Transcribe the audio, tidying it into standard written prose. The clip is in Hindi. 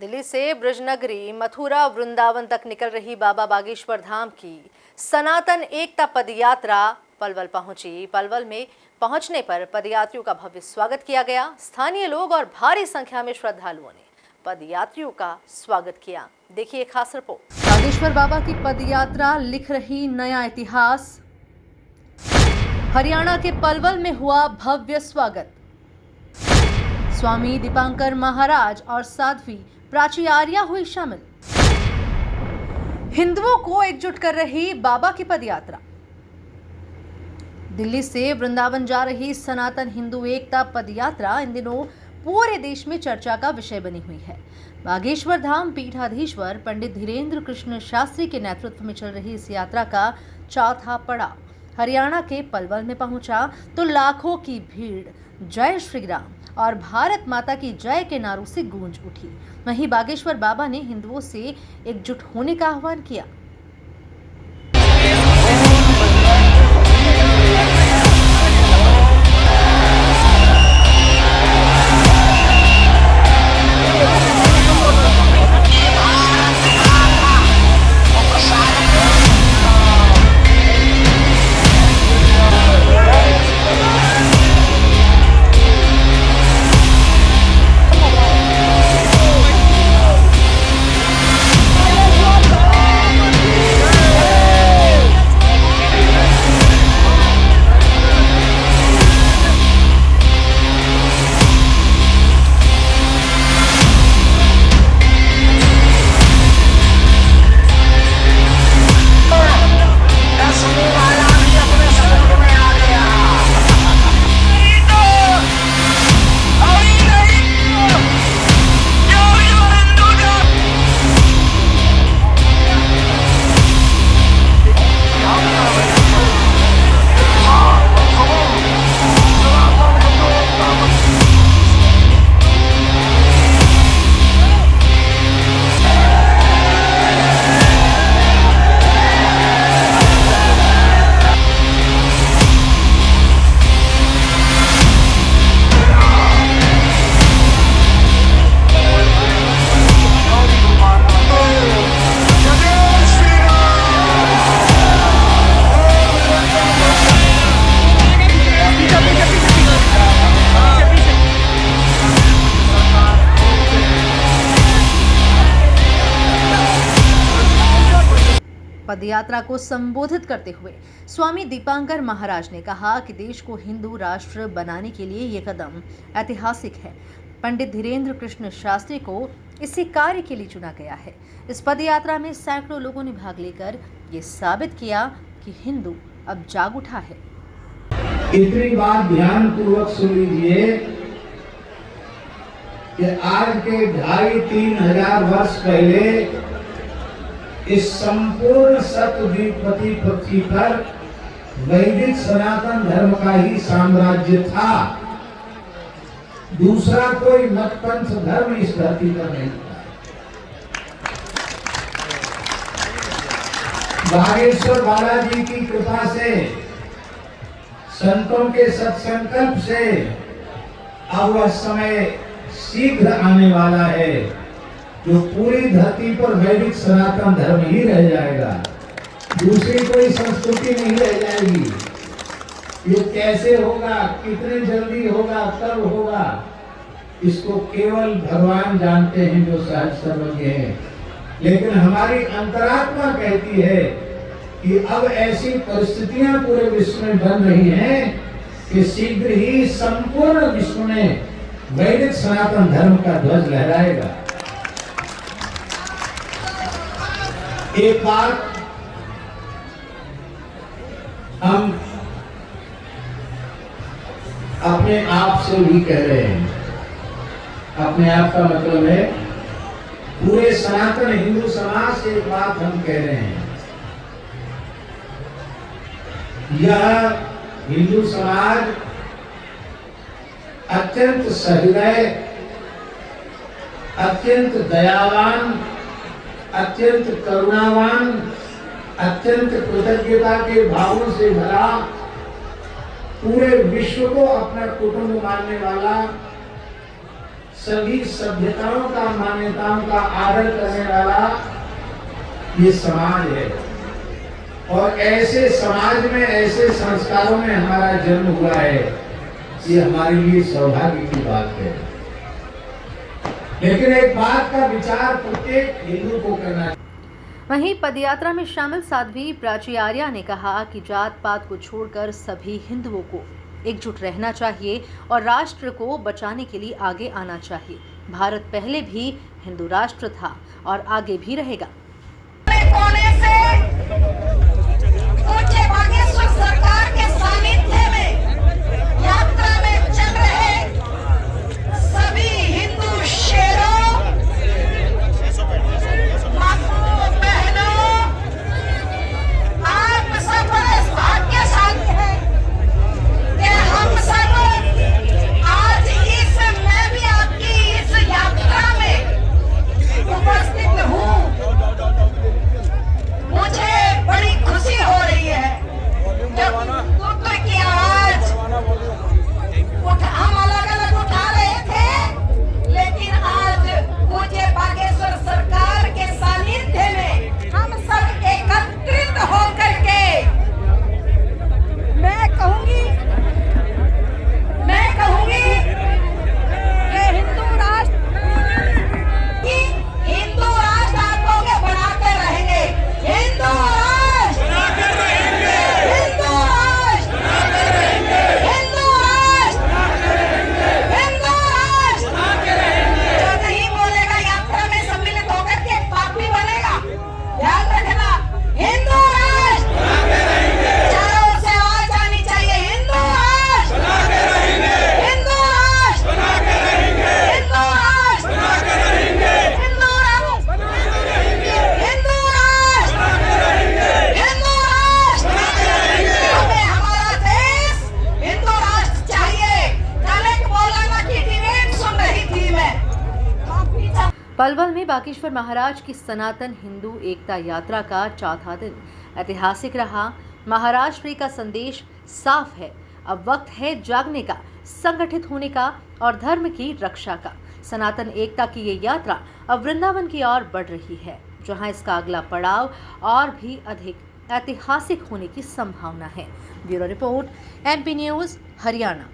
दिल्ली से ब्रजनगरी मथुरा वृंदावन तक निकल रही बाबा बागेश्वर धाम की सनातन एकता पदयात्रा पलवल पहुंची। पलवल में पहुंचने पर पदयात्रियों का भव्य स्वागत किया गया। स्थानीय लोग और भारी संख्या में श्रद्धालुओं ने पदयात्रियों का स्वागत किया। देखिए खास रिपोर्ट। बागेश्वर बाबा की पदयात्रा लिख रही नया इतिहास। हरियाणा के पलवल में हुआ भव्य स्वागत। स्वामी दीपांकर महाराज और साध्वी प्राची आर्या हुई शामिल। हिंदुओं को एकजुट कर रही बाबा की पदयात्रा। दिल्ली से वृंदावन जा रही सनातन हिंदू एकता पदयात्रा इन दिनों पूरे देश में चर्चा का विषय बनी हुई है। बागेश्वर धाम पीठाधीश्वर पंडित धीरेन्द्र कृष्ण शास्त्री के नेतृत्व में चल रही इस यात्रा का चौथा पड़ाव हरियाणा के पलवल में पहुंचा तो लाखों की भीड़ जय श्री राम और भारत माता की जय के नारों से गूंज उठी। वहीं बागेश्वर बाबा ने हिंदुओं से एकजुट होने का आह्वान किया। पदयात्रा को संबोधित करते हुए स्वामी दीपांकर महाराज ने कहा कि देश को हिंदू राष्ट्र बनाने के लिए ये कदम ऐतिहासिक है। पंडित धीरेन्द्र कृष्ण शास्त्री को इसी कार्य के लिए चुना गया है। इस पदयात्रा में सैकड़ों लोगों ने भाग लेकर ये साबित किया कि हिंदू अब जाग उठा है। इतनी बात ध्यान पूर्वक सुन लीजिए कि आज के 2500-3000 वर्ष पहले इस संपूर्ण सतद्वीपति पृथ्वी पर वैदिक सनातन धर्म का ही साम्राज्य था। दूसरा कोई मतपंथ धर्म इस धरती पर नहीं था। बागेश्वर बालाजी की कृपा से, संतों के सत्संकल्प से अब वह समय शीघ्र आने वाला है जो पूरी धरती पर वैदिक सनातन धर्म ही रह जाएगा। दूसरी कोई संस्कृति नहीं रह जाएगी। ये कैसे होगा, कितने जल्दी होगा, कब होगा, इसको केवल भगवान जानते हैं जो सहज सर्वज्ञ हैं। लेकिन हमारी अंतरात्मा कहती है कि अब ऐसी परिस्थितियां पूरे विश्व में बन रही हैं कि शीघ्र ही संपूर्ण विश्व में वैदिक सनातन धर्म का ध्वज लहराएगा। एक बात हम अपने आप से भी कह रहे हैं। अपने आप का मतलब है पूरे सनातन हिंदू समाज से एक बात हम कह रहे हैं। यह हिंदू समाज अत्यंत सहृदय, अत्यंत दयावान, अत्यंत करुणावान, अत्यंत कृतज्ञता के भावों से भरा, पूरे विश्व को अपना कुटुंब मानने वाला सभी सभ्यताओं का, मान्यताओं का आदर करने वाला ये समाज है। और ऐसे समाज में, ऐसे संस्कारों में हमारा जन्म हुआ है, ये हमारे लिए सौभाग्य की बात है। लेकिन एक बात का विचार प्रत्येक हिंदू को करना चाहिए। वहीं पदयात्रा में शामिल साध्वी प्राची आर्या ने कहा कि जात पात को छोड़कर सभी हिंदुओं को एकजुट रहना चाहिए और राष्ट्र को बचाने के लिए आगे आना चाहिए। भारत पहले भी हिंदू राष्ट्र था और आगे भी रहेगा। कोने से ऊंचे बागेश्वर सरकार के सानिध्य में यात्रा में चल रहे सभी हिंदू शेरों, माताओं, बहनों, आप सब इस भाग्यशाली हैं कि हम सब आज मैं भी आपकी इस यात्रा में उपस्थित हूँ। मुझे बड़ी खुशी हो रही है जब पुत्र की आवाज हम अलग अलग उठा रहे थे, लेकिन आज मुझे बागेश्वर सरकार के सानिध्य में हम सब एकत्रित होकर के मैं कहूंगी कि हिंदू राष्ट्र आपको बनाते रहेंगे। हिंदू राष्ट्र बनाते रहेंगे। हिंदू राष्ट्र बनाते रहेंगे। हिंदू राष्ट्र बनाते रहेंगे। हिंदू राष्ट्र बनाते रहेंगे। जो नहीं बोलेगा यात्रा में सम्मिलित होकर के पापी बनेगा। ध्यान रखना, हिंदू राष्ट्र बनाते रहेंगे। चारों ओर से आवाज आनी चाहिए, हिंदू राष्ट्र बनाते रहेंगे। हिंदू राष्ट्र बनाते रहेंगे। हिंदू राष्ट्र बनाते रहेंगे। हिंदू राष्ट्र बनाते रहेंगे। हिंदू राष्ट्र बनाते रहेंगे। हिंदू राष्ट्र बनाते रहेंगे। हमें हमारा देश हिंदू राष्ट्र चाहिए। कल एक मौलाना की डिबेट सुन रही थी मैं। पलवल में बागेश्वर महाराज की सनातन हिंदू एकता यात्रा का चौथा दिन ऐतिहासिक रहा। महाराष्ट्र का संदेश साफ है, अब वक्त है जागने का, संगठित होने का और धर्म की रक्षा का। सनातन एकता की ये यात्रा अब वृंदावन की ओर बढ़ रही है, जहां इसका अगला पड़ाव और भी अधिक ऐतिहासिक होने की संभावना है। Bureau report, MP news, Haryana.